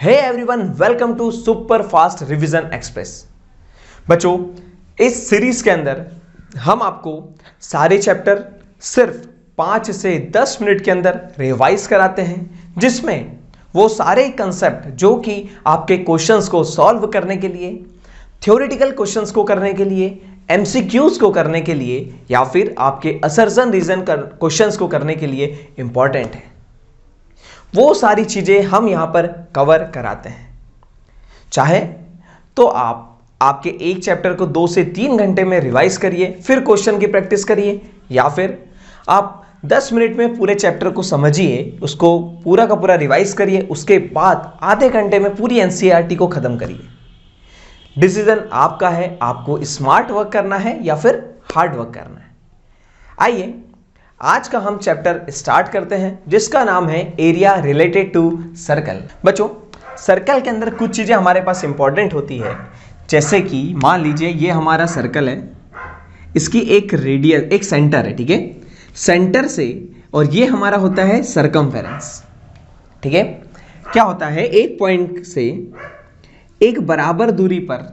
Hey everyone, welcome to super fast revision express. बच्चों, इस series के अंदर हम आपको सारे चैप्टर सिर्फ 5 से 10 मिनट के अंदर रिवाइज कराते हैं, जिसमें वो सारे कंसेप्ट जो कि आपके क्वेश्चंस को सॉल्व करने के लिए, थ्योरेटिकल क्वेश्चंस को करने के लिए, एमसीक्यूज को करने के लिए या फिर आपके असर्जन रीजन क्वेश्चंस को करने के लिए इंपॉर्टेंट है, वो सारी चीजें हम यहां पर कवर कराते हैं। चाहे तो आप आपके एक चैप्टर को 2 से 3 घंटे में रिवाइज करिए, फिर क्वेश्चन की प्रैक्टिस करिए, या फिर आप 10 मिनट में पूरे चैप्टर को समझिए, उसको पूरा का पूरा रिवाइज करिए, उसके बाद आधे घंटे में पूरी एनसीईआरटी को खत्म करिए। डिसीजन आपका है, आपको स्मार्ट वर्क करना है या फिर हार्ड वर्क करना है। आइए आज का हम चैप्टर स्टार्ट करते हैं, जिसका नाम है एरिया रिलेटेड टू सर्कल। बच्चों, सर्कल के अंदर कुछ चीजें हमारे पास इंपॉर्टेंट होती है, जैसे कि मान लीजिए ये हमारा सर्कल है, इसकी एक रेडियस, एक सेंटर है, ठीक है, सेंटर से, और ये हमारा होता है सरकमफेरेंस, ठीक है। क्या होता है, एक पॉइंट से एक बराबर दूरी पर,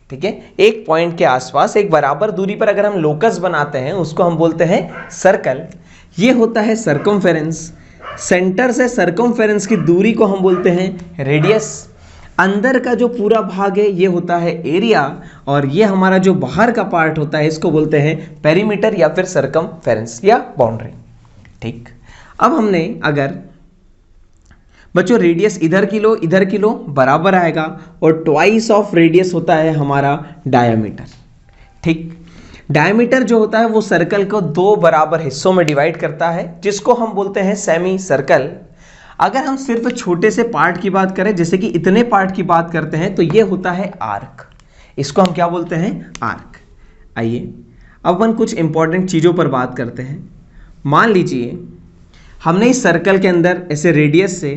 ठीक है, एक पॉइंट के आसपास एक बराबर दूरी पर अगर हम लोकस बनाते हैं, उसको हम बोलते हैं सर्कल। ये होता है सरकमफेरेंस। सेंटर से सरकमफेरेंस की दूरी को हम बोलते हैं रेडियस। अंदर का जो पूरा भाग है ये होता है एरिया, और ये हमारा जो बाहर का पार्ट होता है इसको बोलते हैं पेरीमीटर या फिर सरकमफेरेंस या बाउंड्री, ठीक। अब हमने अगर बच्चों रेडियस इधर की लो बराबर आएगा, और ट्वाइस ऑफ रेडियस होता है हमारा डायमीटर, ठीक। डायमीटर जो होता है वो सर्कल को 2 बराबर हिस्सों में डिवाइड करता है, जिसको हम बोलते हैं सेमी सर्कल। अगर हम सिर्फ छोटे से पार्ट की बात करें, जैसे कि इतने पार्ट की बात करते हैं, तो ये होता है आर्क। इसको हम क्या बोलते हैं, आर्क। आइए अब हम कुछ इंपॉर्टेंट चीज़ों पर बात करते हैं। मान लीजिए हमने इस सर्कल के अंदर ऐसे रेडियस से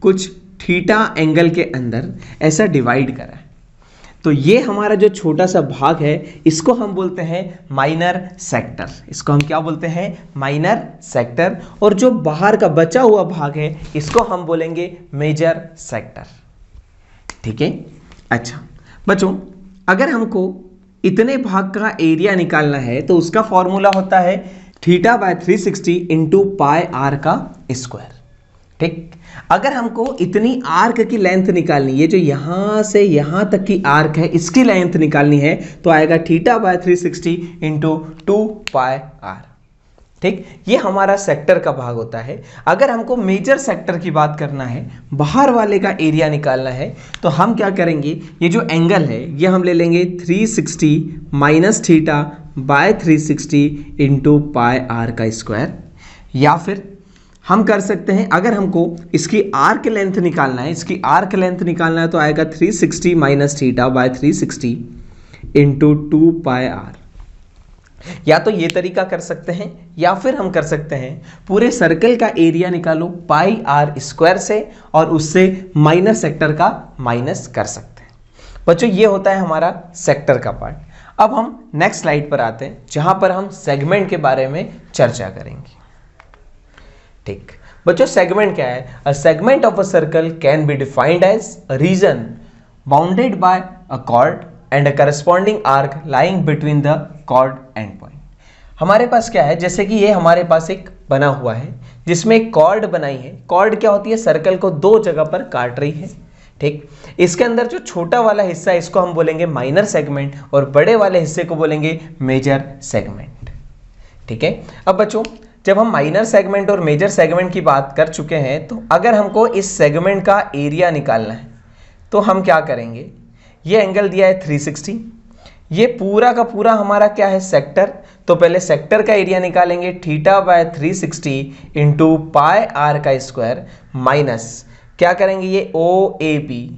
कुछ थीटा एंगल के अंदर ऐसा डिवाइड करा है, तो ये हमारा जो छोटा सा भाग है इसको हम बोलते हैं माइनर सेक्टर। इसको हम क्या बोलते हैं, माइनर सेक्टर। और जो बाहर का बचा हुआ भाग है इसको हम बोलेंगे मेजर सेक्टर, ठीक है। अच्छा बच्चों, अगर हमको इतने भाग का एरिया निकालना है तो उसका फॉर्मूला होता है θ/360 इंटू पाई आर का स्क्वायर, ठीक। अगर हमको इतनी आर्क की लेंथ निकालनी, ये जो यहां से यहां तक की आर्क है इसकी लेंथ निकालनी है, तो आएगा θ/360 इंटू 2 पाई आर, ठीक। ये हमारा सेक्टर का भाग होता है। अगर हमको मेजर सेक्टर की बात करना है, बाहर वाले का एरिया निकालना है, तो हम क्या करेंगे, ये जो एंगल है ये हम ले लेंगे 360 माइनस θ/360 इंटू पाई आर का स्क्वायर। या फिर हम कर सकते हैं, अगर हमको इसकी आर्क लेंथ निकालना है, तो आएगा 360 माइनस θ/360 इंटू 2 पाई आर। या तो ये तरीका कर सकते हैं, या फिर हम कर सकते हैं पूरे सर्कल का एरिया निकालो पाई आर स्क्वायर से, और उससे माइनर सेक्टर का माइनस कर सकते हैं। बच्चों, ये होता है हमारा सेक्टर का पार्ट। अब हम नेक्स्ट स्लाइड पर आते हैं, जहां पर हम सेगमेंट के बारे में चर्चा करेंगे, ठीक। बच्चों, सेगमेंट क्या है? A segment of a circle can be defined as a region bounded by a chord and a corresponding arc lying between the chord and point. हमारे पास क्या है, जैसे कि ये हमारे पास एक बना हुआ है जिसमें एक कॉर्ड बनाई है। कॉर्ड क्या होती है, सर्कल को 2 जगह पर काट रही है, ठीक। इसके अंदर जो छोटा वाला हिस्सा है इसको हम बोलेंगे माइनर सेगमेंट, और बड़े वाले हिस्से को बोलेंगे मेजर सेगमेंट, ठीक है। अब बच्चों, जब हम माइनर सेगमेंट और मेजर सेगमेंट की बात कर चुके हैं, तो अगर हमको इस सेगमेंट का एरिया निकालना है तो हम क्या करेंगे, ये एंगल दिया है 360, ये पूरा का पूरा हमारा क्या है, सेक्टर। तो पहले सेक्टर का एरिया निकालेंगे θ/360 इंटू पाई आर का स्क्वायर, माइनस क्या करेंगे, ये OAP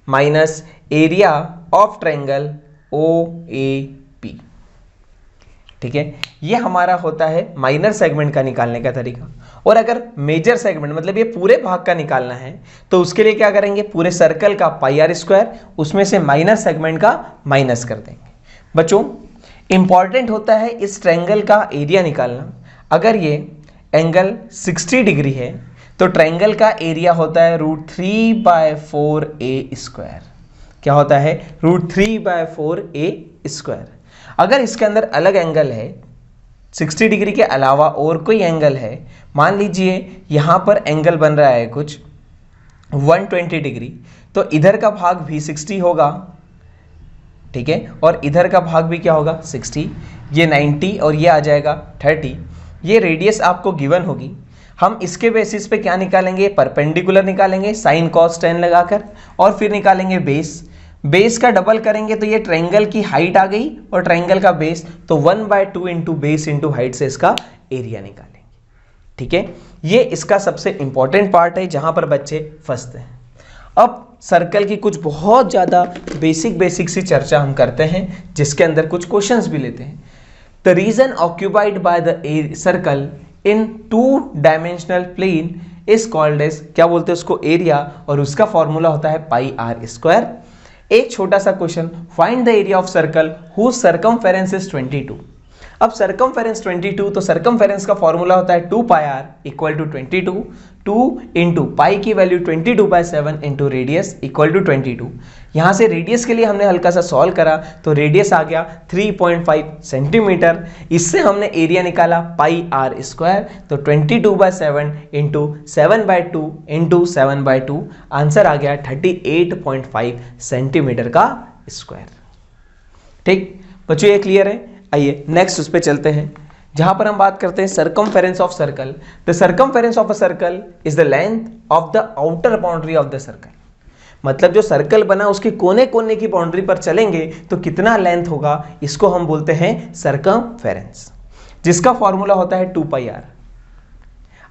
minus area of triangle OAP, ठीक है। ये हमारा होता है माइनर सेगमेंट का निकालने का तरीका। और अगर मेजर सेगमेंट मतलब ये पूरे भाग का निकालना है, तो उसके लिए क्या करेंगे, पूरे सर्कल का पाई आर स्क्वायर, उसमें से माइनर सेगमेंट का माइनस कर देंगे। बच्चों, इंपॉर्टेंट होता है इस ट्रायंगल का एरिया निकालना। अगर ये एंगल 60 डिग्री है, तो ट्रायंगल का एरिया होता है √3/4a²। क्या होता है? √3/4a²। अगर इसके अंदर अलग एंगल है, 60 डिग्री के अलावा और कोई एंगल है, मान लीजिए यहां पर एंगल बन रहा है कुछ 120 डिग्री, तो इधर का भाग भी 60 होगा, ठीक है, और इधर का भाग भी क्या होगा? 60। ये 90 और ये आ जाएगा 30। ये रेडियस आपको गिवन होगी। हम इसके बेसिस पे क्या निकालेंगे? परपेंडिकुलर निकालेंगे sin cos tan लगाकर, और फिर निकालेंगे बेस का डबल करेंगे तो ये ट्रायंगल की हाइट आ गई और ट्रायंगल का बेस, तो 1/2 इंटू बेस इंटू हाइट से इसका एरिया निकालेंगे। ठीक है, ये इसका सबसे इंपॉर्टेंट पार्ट है जहां पर बच्चे फंसते हैं। अब सर्कल की कुछ बहुत ज्यादा बेसिक सी चर्चा हम करते हैं, जिसके अंदर कुछ क्वेश्चंस भी लेते हैं। The region occupied by the circle in 2 dimensional plane is called as, क्या बोलते हैं उसको? एरिया, और उसका फॉर्मूला होता है πr²। एक छोटा सा question, find the area of circle whose circumference is 22। अब सर्कमफेरेंस 22, तो सर्कमफेरेंस का फॉर्मूला होता है 2πr equal to 22, 2 into pi की value 22/7 into radius equal to 22। यहां से रेडियस के लिए हमने हल्का सा सॉल्व करा, तो रेडियस आ गया 3.5 सेंटीमीटर। इससे हमने एरिया निकाला πr², तो 22/7 इंटू 7/2 इंटू 7/2, आंसर आ गया 38.5 सेंटीमीटर का स्क्वायर। ठीक बच्चों, ये क्लियर है? आइए नेक्स्ट उस पर चलते हैं, जहां पर हम बात करते हैं circumference of circle. The circumference of a circle is the length of the outer boundary of the circle. मतलब जो सर्कल बना उसके कोने कोने की बाउंड्री पर चलेंगे तो कितना लेंथ होगा, इसको हम बोलते हैं सर्कमफेरेंस, जिसका फॉर्मूला होता है 2πr।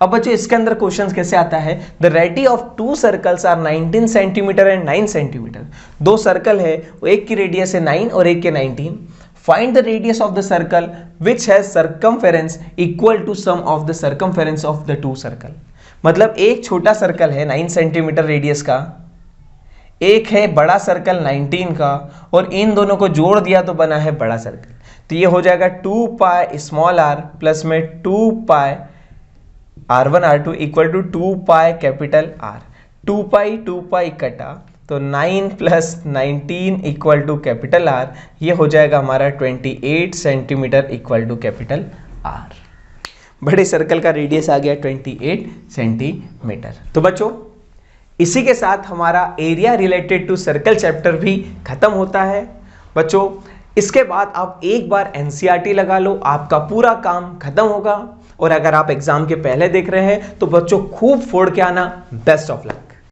अब बच्चों इसके अंदर क्वेश्चन कैसे आता है? The radius of 2 circles are 19 centimeter and 9 centimeter. 2 circle है, एक की रेडियस है 9 और एक के 19। Find the radius of the circle which has circumference equal to sum of the circumference of the 2 circle। मतलब एक छोटा सर्कल है 9 सेंटीमीटर रेडियस का, एक है बड़ा सर्कल 19 का, और इन दोनों को जोड़ दिया तो बना है बड़ा सर्कल। तो ये हो जाएगा 2π स्मॉल r प्लस में 2π r1 r2 equal to 2π capital R। 2π कटा तो 9 plus 19 equal to capital R, ये हो जाएगा हमारा 28 centimeter equal to capital R। बड़े सर्कल का रेडियस आ गया 28 सेंटीमीटर। तो बच्चों इसी के साथ हमारा area related to circle chapter भी खत्म होता है। बच्चों इसके बाद आप एक बार NCERT लगा लो, आपका पूरा काम खत्म होगा। और अगर आप एग्जाम के पहले देख रहे हैं तो बच्चों खूब फोड़ के आना। Best of luck.